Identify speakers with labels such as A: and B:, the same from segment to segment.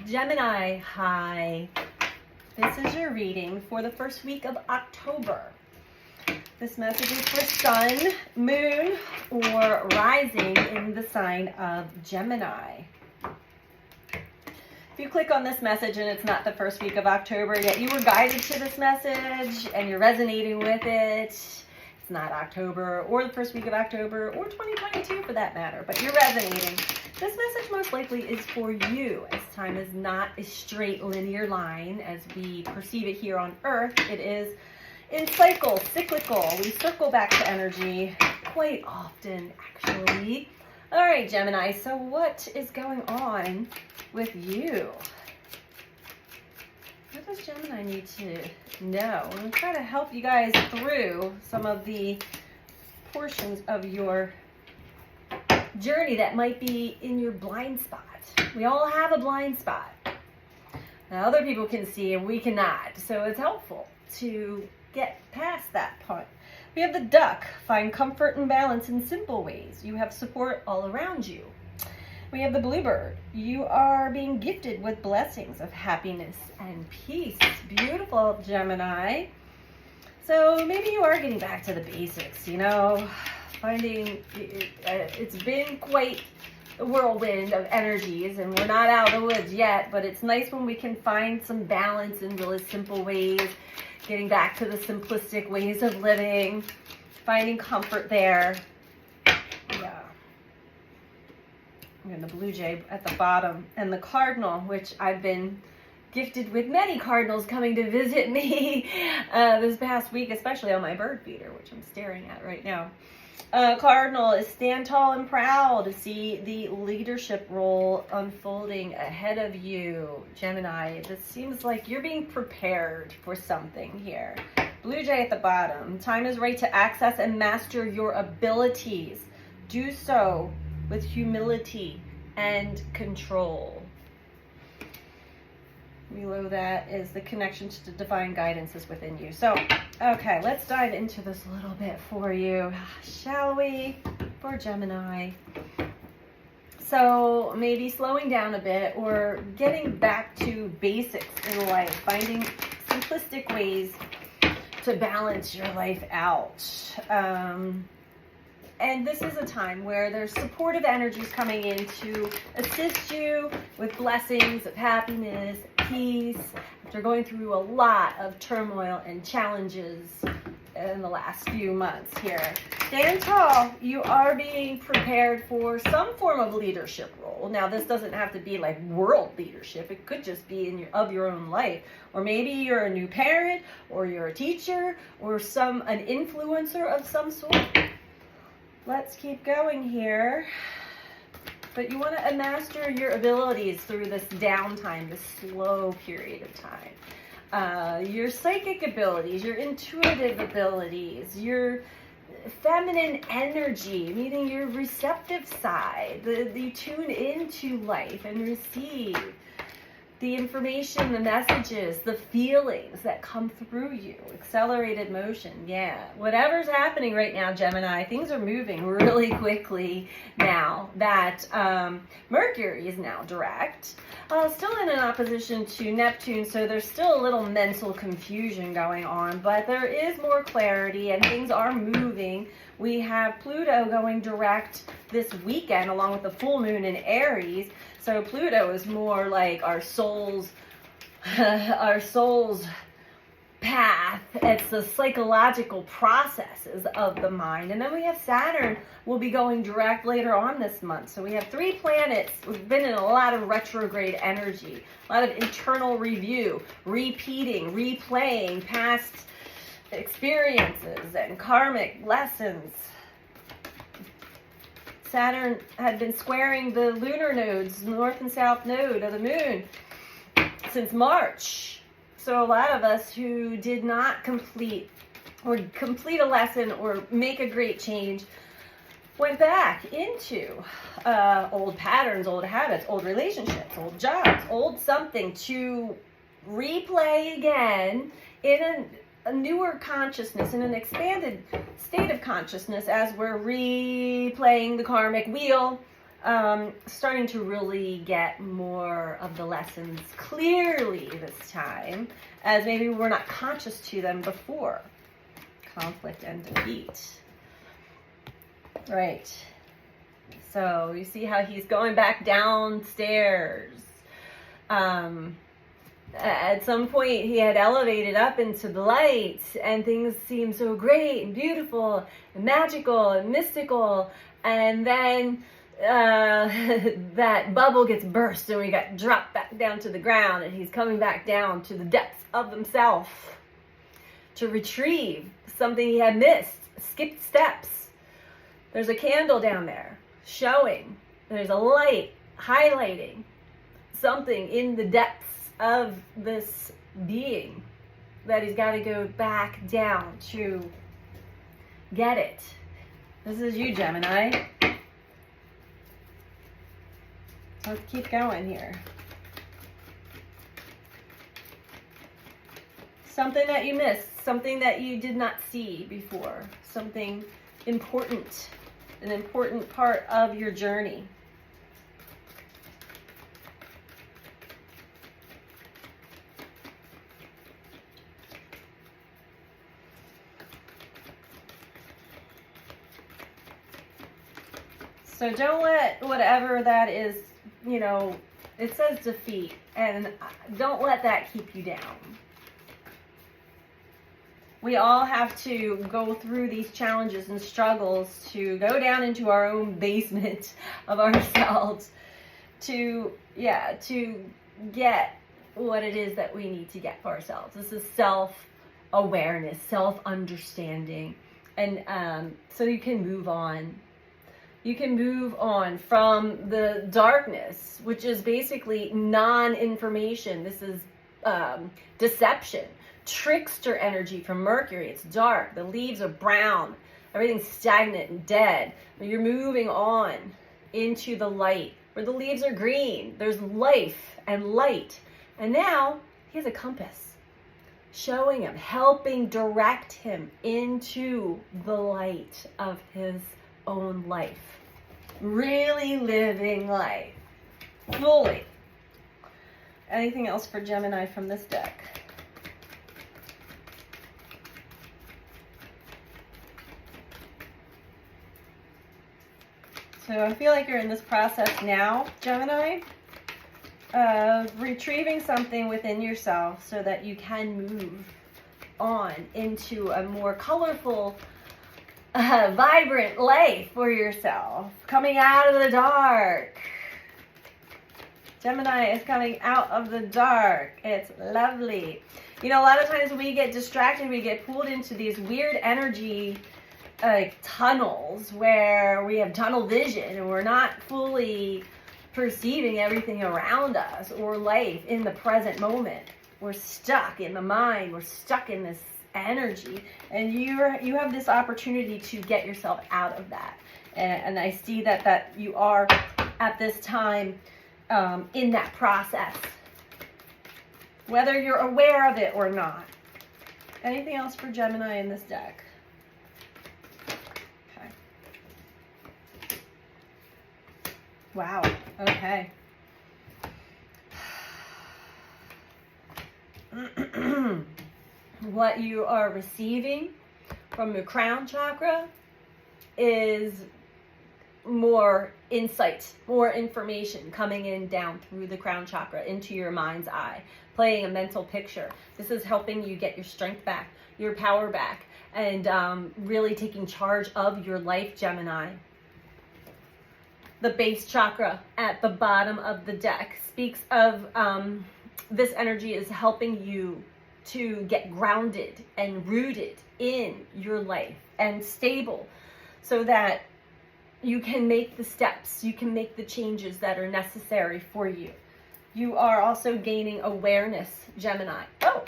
A: Gemini, hi. This is your reading for the first week of October. This message is for sun, moon, or rising in the sign of Gemini. If you click on this message and it's not the first week of October yet, you were guided to this message and you're resonating with it. It's not October or the first week of October or 2022 for that matter, but you're resonating. This message most likely is for you, as time is not a straight linear line as we perceive it here on Earth. It is in cycles, cyclical. We circle back to energy quite often, actually. All right, Gemini, so what is going on with you? What does Gemini need to know? I'm going to try to help you guys through some of the portions of your journey that might be in your blind spot. We all have a blind spot. Now, other people can see and we cannot, so it's helpful to get past that part. We have the duck. Find comfort and balance in simple ways. You have support all around you. We have the bluebird. You are being gifted with blessings of happiness and peace. Beautiful, Gemini. So maybe you are getting back to the basics, finding it's been quite a whirlwind of energies and we're not out of the woods yet, but it's nice when we can find some balance in really simple ways, getting back to the simplistic ways of living, finding comfort there. Yeah. And the blue jay at the bottom, and the cardinal, which I've been gifted with many cardinals coming to visit me this past week, especially on my bird feeder, which I'm staring at right now. Cardinal is stand tall and proud to see the leadership role unfolding ahead of you, Gemini. This seems like you're being prepared for something here. Blue jay at the bottom. Time is right to access and master your abilities. Do so with humility and control. Below that is the connection to the divine guidance is within you. So, okay, let's dive into this a little bit for you, shall we, for Gemini. So maybe slowing down a bit or getting back to basics in life, finding simplistic ways to balance your life out. And this is a time where there's supportive energies coming in to assist you with blessings of happiness, peace, after going through a lot of turmoil and challenges in the last few months here. Stand tall. You are being prepared for some form of leadership role. Now, this doesn't have to be like world leadership. It could just be in your own life. Or maybe you're a new parent, or you're a teacher, or an influencer of some sort. Let's keep going here. But you want to master your abilities through this downtime, this slow period of time. Your psychic abilities, your intuitive abilities, your feminine energy, meaning your receptive side. You tune into life and receive the information, the messages, the feelings that come through you. Accelerated motion, yeah. Whatever's happening right now, Gemini, things are moving really quickly now that Mercury is now direct. Still in an opposition to Neptune, so there's still a little mental confusion going on, but there is more clarity and things are moving. We have Pluto going direct this weekend along with the full moon in Aries. So Pluto is more like our soul's path. It's the psychological processes of the mind. And then we have Saturn will be going direct later on this month. So we have 3 planets. We've been in a lot of retrograde energy, a lot of internal review, repeating, replaying past experiences and karmic lessons. Saturn had been squaring the lunar nodes, north and south node of the moon, since March. So a lot of us who did not complete a lesson or make a great change went back into old patterns, old habits, old relationships, old jobs, old something to replay again in a newer consciousness, in an expanded state of consciousness as we're replaying the karmic wheel starting to really get more of the lessons clearly this time, as maybe we're not conscious to them before. Conflict and defeat. Right. So you see how he's going back downstairs. At some point he had elevated up into the light and things seemed so great and beautiful and magical and mystical, and then that bubble gets burst and we got dropped back down to the ground, and he's coming back down to the depths of himself to retrieve something he had missed, skipped steps. There's a candle down there showing, there's a light highlighting something in the depths of this being that he's got to go back down to get it. This is you, Gemini. Let's keep going here. Something that you missed, something that you did not see before, something important, an important part of your journey. So don't let whatever that is, you know, it says defeat, and don't let that keep you down. We all have to go through these challenges and struggles to go down into our own basement of ourselves to get what it is that we need to get for ourselves. This is self-awareness, self-understanding, and so you can move on. You can move on from the darkness, which is basically non-information. This is deception, trickster energy from Mercury. It's dark. The leaves are brown. Everything's stagnant and dead. You're moving on into the light where the leaves are green. There's life and light. And now he has a compass showing him, helping direct him into the light of his own life. Really living life fully. Anything else for Gemini from this deck? So I feel like you're in this process now, Gemini, of retrieving something within yourself so that you can move on into a more colorful, vibrant life for yourself. Coming out of the dark. Gemini is coming out of the dark. It's lovely. You know, a lot of times we get distracted, we get pulled into these weird energy tunnels where we have tunnel vision and we're not fully perceiving everything around us or life in the present moment. We're stuck in the mind. We're stuck in this energy, and you have this opportunity to get yourself out of that. And I see that you are at this time in that process, whether you're aware of it or not. Anything else for Gemini in this deck? Okay. Wow. Okay. What you are receiving from your crown chakra is more insight, more information coming in down through the crown chakra into your mind's eye, playing a mental picture. This is helping you get your strength back, your power back, and really taking charge of your life, Gemini. The base chakra at the bottom of the deck speaks of this energy is helping you to get grounded and rooted in your life and stable so that you can make the steps, you can make the changes that are necessary for you. You are also gaining awareness, Gemini. Oh,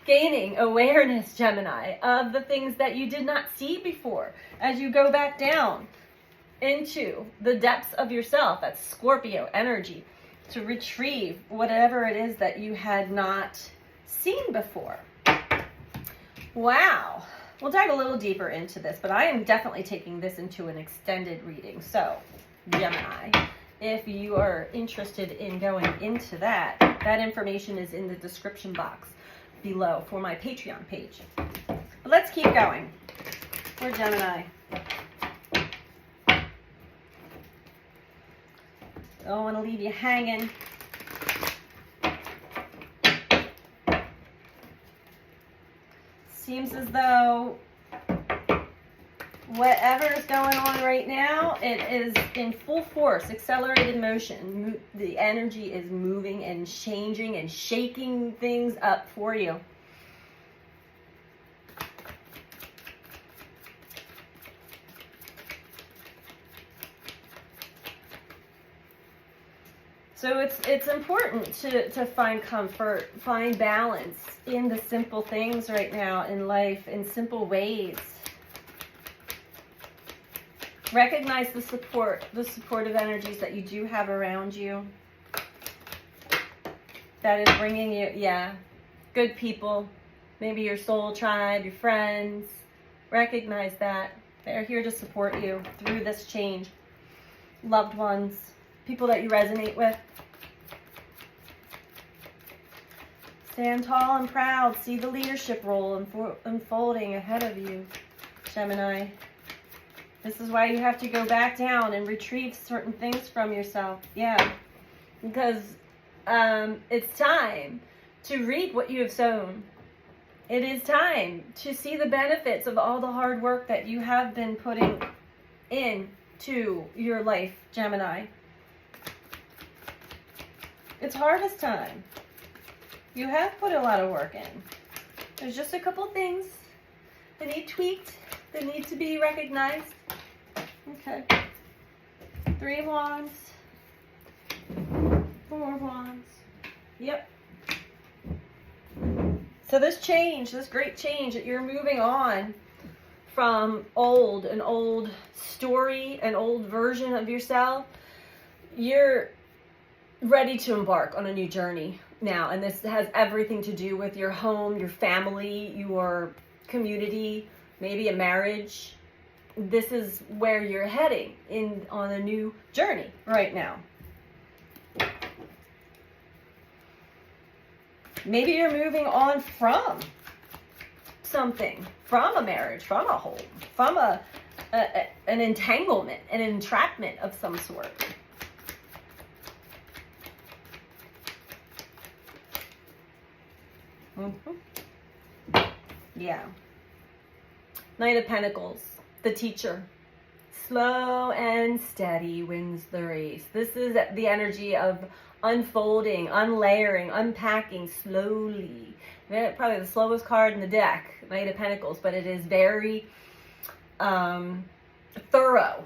A: gaining awareness, Gemini, of the things that you did not see before as you go back down into the depths of yourself. That's Scorpio energy, to retrieve whatever it is that you had not seen before. Wow. We'll dive a little deeper into this, but I am definitely taking this into an extended reading. So Gemini. If you are interested in going into that, that information is in the description box below for my Patreon page. But let's keep going. For Gemini. Don't want to leave you hanging. Seems as though whatever is going on right now, it is in full force, accelerated motion. The energy is moving and changing and shaking things up for you. So it's important to find comfort, find balance in the simple things right now in life, in simple ways. Recognize the supportive energies that you do have around you. That is bringing you, good people. Maybe your soul tribe, your friends. Recognize that. They're here to support you through this change. Loved ones, people that you resonate with. Stand tall and proud. See the leadership role unfolding ahead of you, Gemini. This is why you have to go back down and retrieve certain things from yourself. Yeah, because it's time to reap what you have sown. It is time to see the benefits of all the hard work that you have been putting into your life, Gemini. It's hardest time. You have put a lot of work in. There's just a couple things that need tweaked, that need to be recognized. Okay. 3 of Wands. 4 of Wands. Yep. So this change, this great change that you're moving on from an old story, an old version of yourself, you're ready to embark on a new journey now. And this has everything to do with your home, your family, your community, maybe a marriage. This is where you're heading on a new journey right now. Maybe you're moving on from something, from a marriage, from a home, from an entanglement, an entrapment of some sort. Yeah. Knight of Pentacles, the teacher. Slow and steady wins the race. This is the energy of unfolding, unlayering, unpacking slowly. Probably the slowest card in the deck, Knight of Pentacles, but it is very thorough.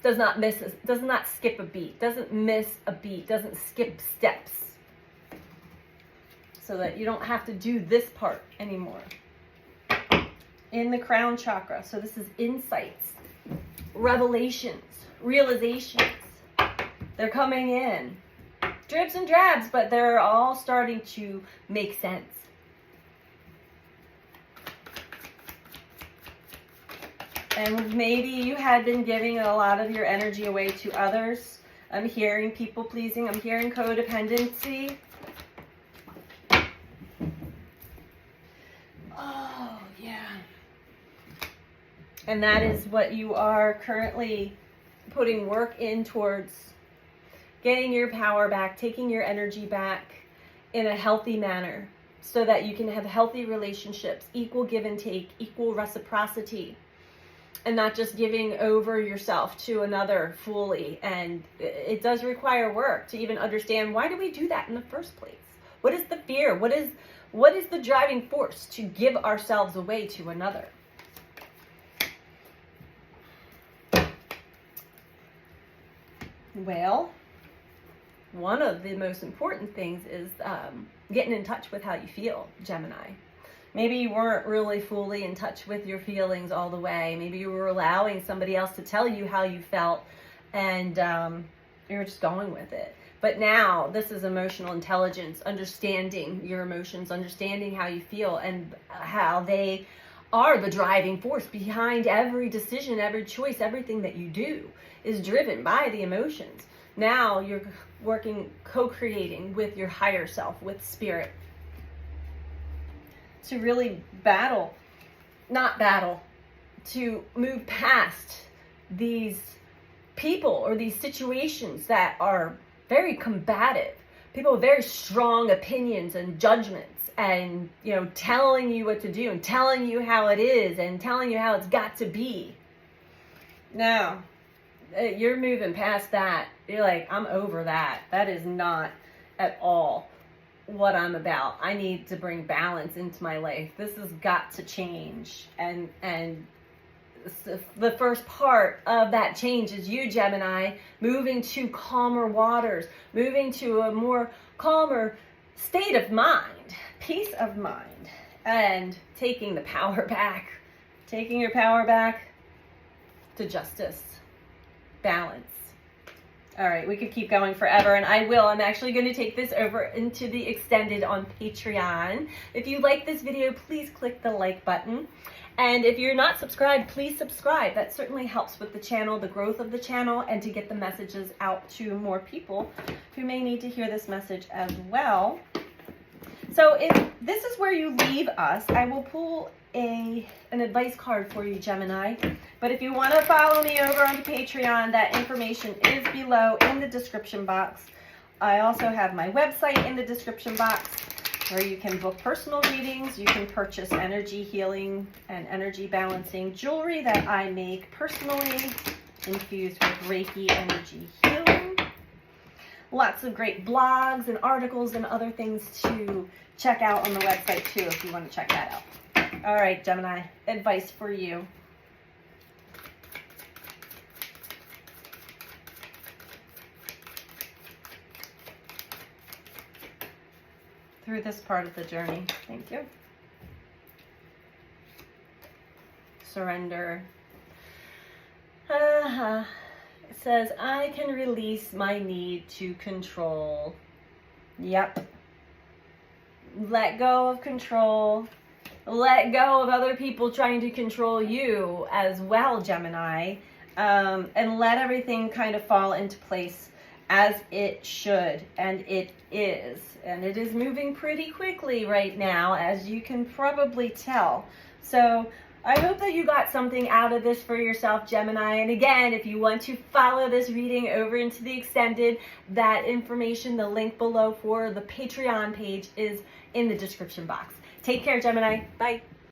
A: Does not skip a beat, doesn't miss a beat, doesn't skip steps. So that you don't have to do this part anymore. In the crown chakra. So this is insights, revelations, realizations. They're coming in. Dribs and drabs, but they're all starting to make sense. And maybe you had been giving a lot of your energy away to others. I'm hearing people pleasing. I'm hearing codependency. Oh, yeah. And that is what you are currently putting work in towards. Getting your power back, taking your energy back in a healthy manner so that you can have healthy relationships, equal give and take, equal reciprocity, and not just giving over yourself to another fully. And it does require work to even understand, why do we do that in the first place? What is the fear? What is the driving force to give ourselves away to another? Well, one of the most important things is getting in touch with how you feel, Gemini. Maybe you weren't really fully in touch with your feelings all the way. Maybe you were allowing somebody else to tell you how you felt, and you were just going with it. But now this is emotional intelligence, understanding your emotions, understanding how you feel and how they are the driving force behind every decision, every choice, everything that you do is driven by the emotions. Now you're working, co-creating with your higher self, with spirit, to really to move past these people or these situations that are very combative, people with very strong opinions and judgments, and telling you what to do and telling you how it is and telling you how it's got to be. Now you're moving past that. You're like, I'm over that. That is not at all what I'm about. I need to bring balance into my life. This has got to change. And the first part of that change is you, Gemini, moving to calmer waters, moving to a more calmer state of mind, peace of mind, and taking the power back, taking your power back to justice, balance. All right, we could keep going forever, and I will. I'm actually going to take this over into the extended on Patreon. If you like this video, please click the like button. And if you're not subscribed, please subscribe. That certainly helps with the channel, the growth of the channel, and to get the messages out to more people who may need to hear this message as well. So if this is where you leave us, I will pull an advice card for you, Gemini. But if you want to follow me over onto Patreon, that information is below in the description box. I also have my website in the description box where you can book personal readings. You can purchase energy healing and energy balancing jewelry that I make personally, infused with Reiki energy healing. Lots of great blogs and articles and other things to check out on the website too if you want to check that out. All right, Gemini, advice for you. Through this part of the journey. Thank you. Surrender. It says, I can release my need to control. Yep. Let go of control. Let go of other people trying to control you as well, Gemini. And let everything kind of fall into place as it should, and it is. And it is moving pretty quickly right now, as you can probably tell. So I hope that you got something out of this for yourself, Gemini. And again, if you want to follow this reading over into the extended, that information, the link below for the Patreon page is in the description box. Take care, Gemini. Bye.